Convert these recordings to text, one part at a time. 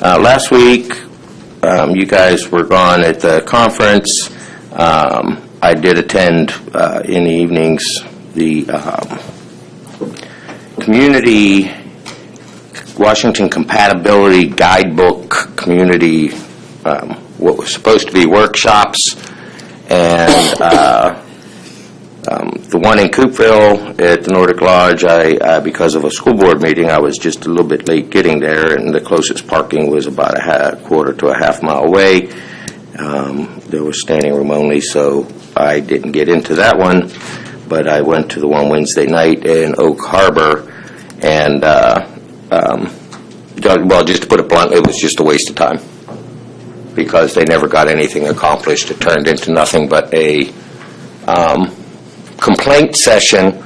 Last week, you guys were gone at the conference. I did attend in the evenings the Community Washington Compatibility Guidebook Community, what was supposed to be workshops, and the one in Coopville at the Nordic Lodge, because of a school board meeting, I was just a little bit late getting there, and the closest parking was about a quarter to a half mile away. There was standing room only, so I didn't get into that one, but I went to the one Wednesday night in Oak Harbor, and well, just to put it bluntly, it was just a waste of time because they never got anything accomplished. It turned into nothing but a complaint session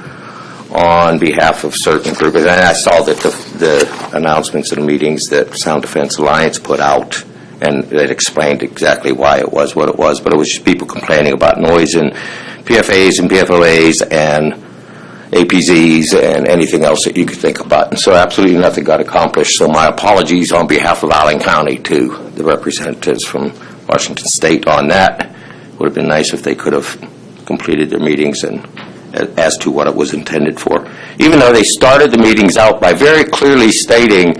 on behalf of certain groups. And I saw that the announcements and the meetings that Sound Defense Alliance put out, and it explained exactly why it was what it was, but it was just people complaining about noise in PFAs and PFOAs and APZs and anything else that you could think about. And so absolutely nothing got accomplished. So my apologies on behalf of Allen County to the representatives from Washington State on that. It would have been nice if they could have completed their meetings and as to what it was intended for. Even though they started the meetings out by very clearly stating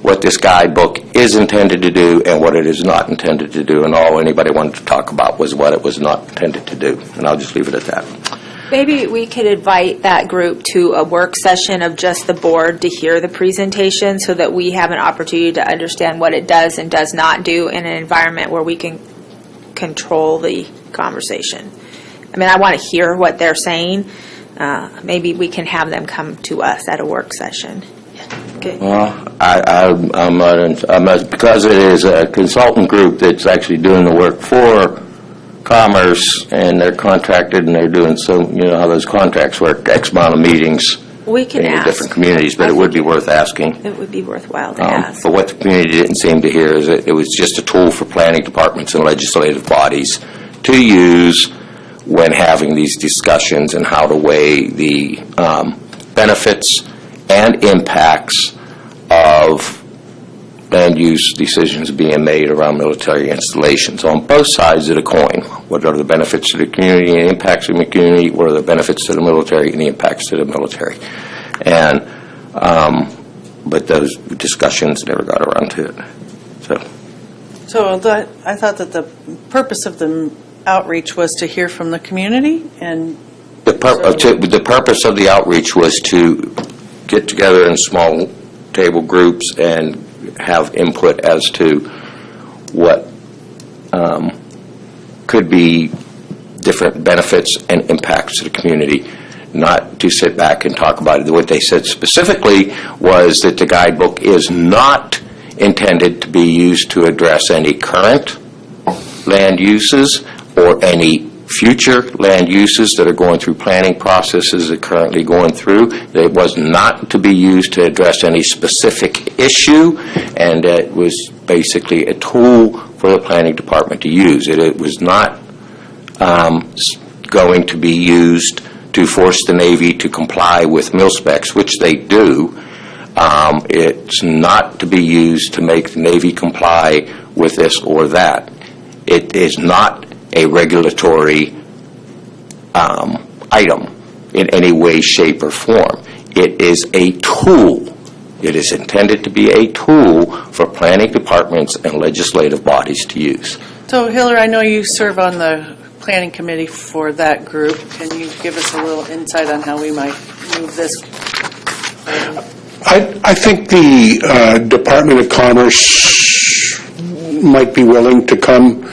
what this guidebook is intended to do and what it is not intended to do, and all anybody wanted to talk about was what it was not intended to do. And I'll just leave it at that. Maybe we could invite that group to a work session of just the board to hear the presentation so that we have an opportunity to understand what it does and does not do in an environment where we can control the conversation. I mean, I want to hear what they're saying. Maybe we can have them come to us at a work session. Okay. Well, I'm not, because it is a consultant group that's actually doing the work for Commerce, and they're contracted, and they're doing so, you know how those contracts work, X amount of meetings we can in ask. Different communities, but it would be worth asking. It would be worthwhile to ask. But what the community didn't seem to hear is that it was just a tool for planning departments and legislative bodies to use when having these discussions and how to weigh the benefits and impacts of land use decisions being made around military installations on both sides of the coin. What are the benefits to the community and the impacts of the community? What are the benefits to the military and the impacts to the military? And but those discussions never got around to it. So I thought that the purpose of the outreach was to hear from the community, and the purpose of the outreach was to get together in small table groups and have input as to what could be different benefits and impacts to the community, not to sit back and talk about it. What they said specifically was that the guidebook is not intended to be used to address any current land uses or any future land uses that are going through planning processes that are currently going through. It was not to be used to address any specific issue, and it was basically a tool for the planning department to use. It was not going to be used to force the Navy to comply with mil specs, which they do. It's not to be used to make the Navy comply with this or that. It is not a regulatory item in any way, shape, or form. It is a tool. It is intended to be a tool for planning departments and legislative bodies to use. So, Hiller, I know you serve on the planning committee for that group. Can you give us a little insight on how we might move this? I think the Department of Commerce might be willing to come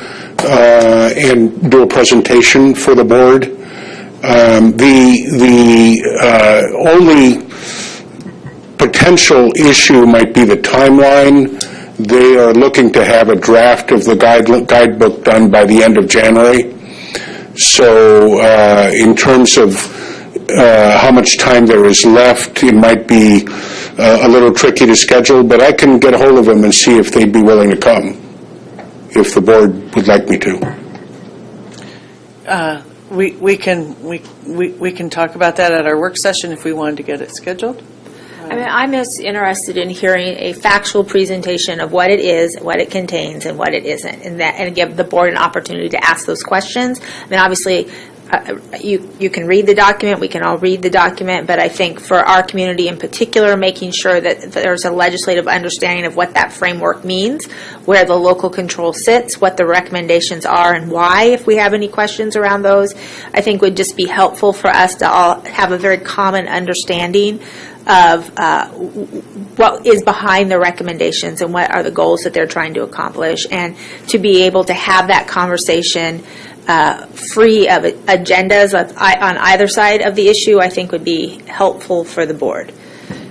and do a presentation for the board. The only potential issue might be the timeline. They are looking to have a draft of the guidebook done by the end of January. So in terms of how much time there is left, it might be a little tricky to schedule, but I can get a hold of them and see if they'd be willing to come, if the board would like me to. We can talk about that at our work session if we wanted to get it scheduled. I mean, I'm just interested in hearing a factual presentation of what it is, what it contains, and what it isn't, and give the board an opportunity to ask those questions. I mean, obviously, you can read the document, we can all read the document, but I think for our community in particular, making sure that there's a legislative understanding of what that framework means, where the local control sits, what the recommendations are, and why, if we have any questions around those, I think would just be helpful for us to all have a very common understanding of what is behind the recommendations and what are the goals that they're trying to accomplish, and to be able to have that conversation free of agendas on either side of the issue, I think would be helpful for the board.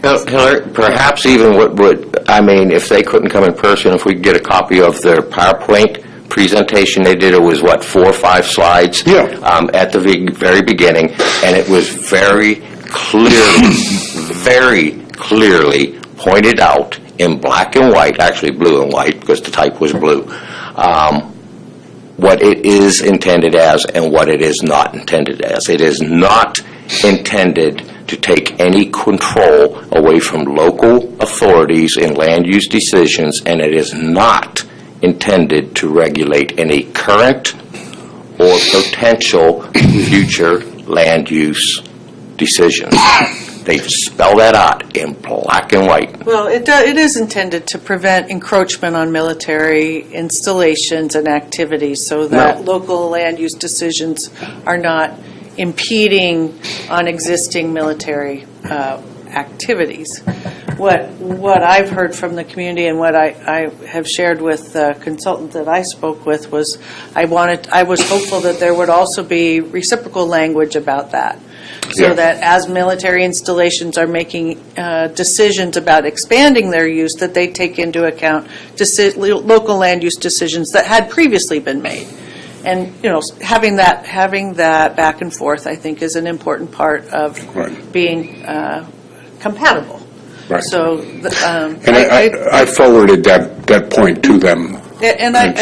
Hillary, perhaps even if they couldn't come in person, if we could get a copy of their PowerPoint presentation they did, it was 4 or 5 slides at the very beginning, and it was very clearly pointed out in black and white, actually blue and white because the type was blue, what it is intended as and what it is not intended as. It is not intended to take any control away from local authorities in land use decisions, and it is not intended to regulate any current or potential future land use decisions. They spell that out in black and white. Well, it is intended to prevent encroachment on military installations and activities so that local land use decisions are not impeding on existing military activities. What I've heard from the community and what I have shared with the consultant that I spoke with was I was hopeful that there would also be reciprocal language about that. So that as military installations are making decisions about expanding their use, that they take into account local land use decisions that had previously been made. And, having that back and forth, I think, is an important part of being compatible. Right. So, and I forwarded that point to them. And I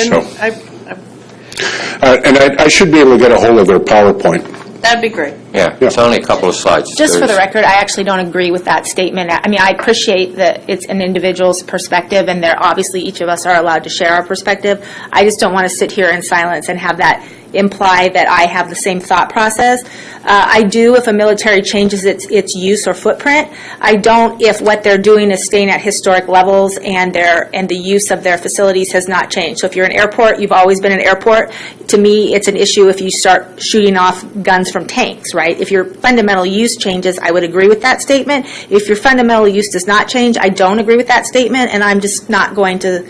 should be able to get a hold of their PowerPoint. that'd be great. Yeah, it's only a couple of slides. Just for the record, I actually don't agree with that statement. I mean, I appreciate that it's an individual's perspective, and obviously each of us are allowed to share our perspective. I just don't want to sit here in silence and have that imply that I have the same thought process. I do if a military changes its use or footprint. I don't if what they're doing is staying at historic levels and the use of their facilities has not changed. So if you're an airport, you've always been an airport. To me, it's an issue if you start shooting off guns from tanks, right? If your fundamental use changes, I would agree with that statement. If your fundamental use does not change, I don't agree with that statement, and I'm just going to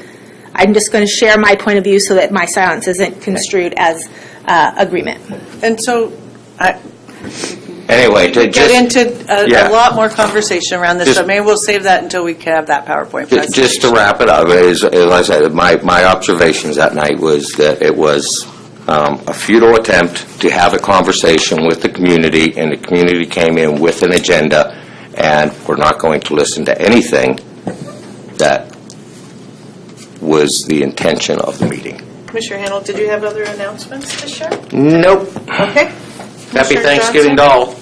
share my point of view so that my silence isn't construed as agreement. And so, anyway, to get into a lot more conversation around this, but maybe we'll save that until we can have that PowerPoint presentation. Just to wrap it up, as I said, my observations that night was that it was a futile attempt to have a conversation with the community, and the community came in with an agenda, and we're not going to listen to anything that was the intention of the meeting. Commissioner Handel, did you have other announcements to share? Nope. Okay. Happy Thanksgiving to all.